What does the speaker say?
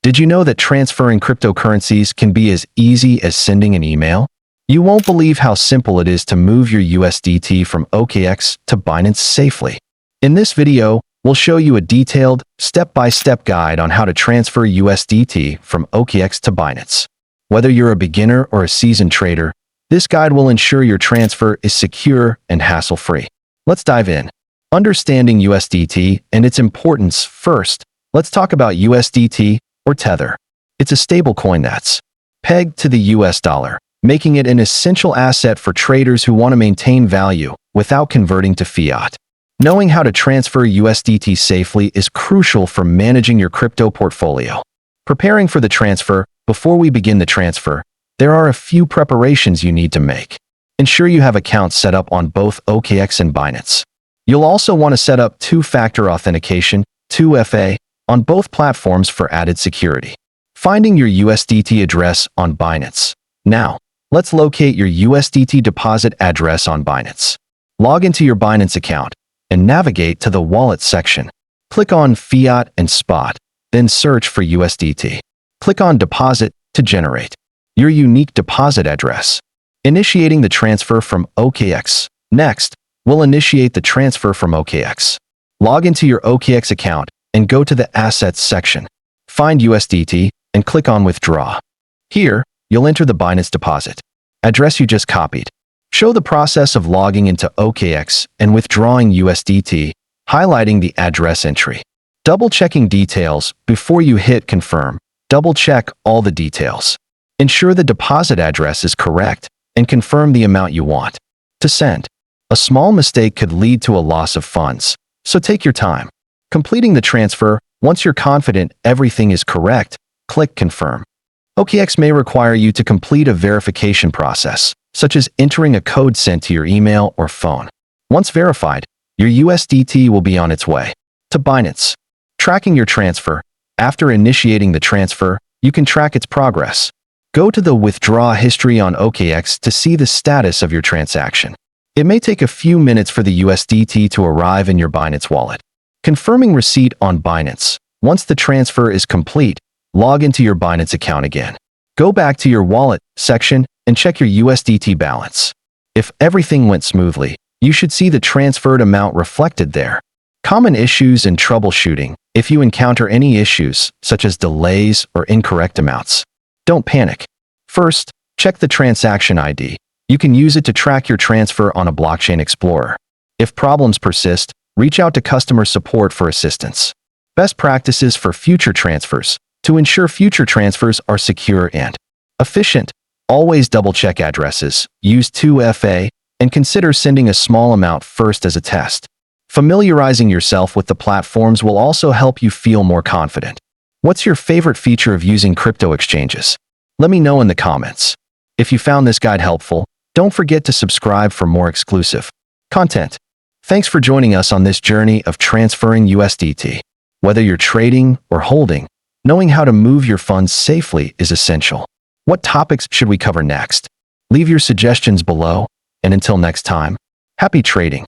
Did you know that transferring cryptocurrencies can be as easy as sending an email? You won't believe how simple it is to move your USDT from OKX to Binance safely. In this video, we'll show you a detailed, step-by-step guide on how to transfer USDT from OKX to Binance. Whether you're a beginner or a seasoned trader, this guide will ensure your transfer is secure and hassle-free. Let's dive in. Understanding USDT and its importance first, let's talk about USDT or Tether. It's a stablecoin that's pegged to the US dollar, making it an essential asset for traders who want to maintain value without converting to fiat. Knowing how to transfer USDT safely is crucial for managing your crypto portfolio. Preparing for the transfer. Before we begin the transfer, there are a few preparations you need to make. Ensure you have accounts set up on both OKX and Binance. You'll also want to set up two-factor authentication, 2FA, on both platforms for added security. Finding your USDT address on Binance. Now, let's locate your USDT deposit address on Binance. Log into your Binance account and navigate to the Wallet section. Click on Fiat and Spot, then search for USDT. Click on Deposit to generate your unique deposit address. Initiating the transfer from OKX. Next, we'll initiate the transfer from OKX. Log into your OKX account and go to the Assets section. Find USDT and click on Withdraw. Here, you'll enter the Binance deposit address you just copied. Show the process of logging into OKX and withdrawing USDT, highlighting the address entry. Double-checking details before you hit Confirm. Double-check all the details. Ensure the deposit address is correct and confirm the amount you want to send. A small mistake could lead to a loss of funds, so take your time. Completing the transfer. Once you're confident everything is correct, click Confirm. OKX may require you to complete a verification process, such as entering a code sent to your email or phone. Once verified, your USDT will be on its way to Binance. Tracking your transfer. After initiating the transfer, you can track its progress. Go to the withdraw history on OKX to see the status of your transaction. It may take a few minutes for the USDT to arrive in your Binance wallet. Confirming receipt on Binance. Once the transfer is complete, log into your Binance account again. Go back to your Wallet section and check your USDT balance. If everything went smoothly, you should see the transferred amount reflected there. Common issues and troubleshooting. If you encounter any issues, such as delays or incorrect amounts, don't panic. First, check the transaction ID. You can use it to track your transfer on a blockchain explorer. If problems persist, reach out to customer support for assistance. Best practices for future transfers. To ensure future transfers are secure and efficient, always double-check addresses, use 2FA, and consider sending a small amount first as a test. Familiarizing yourself with the platforms will also help you feel more confident. What's your favorite feature of using crypto exchanges? Let me know in the comments. If you found this guide helpful, don't forget to subscribe for more exclusive content. Thanks for joining us on this journey of transferring USDT. Whether you're trading or holding, knowing how to move your funds safely is essential. What topics should we cover next? Leave your suggestions below, and until next time, happy trading.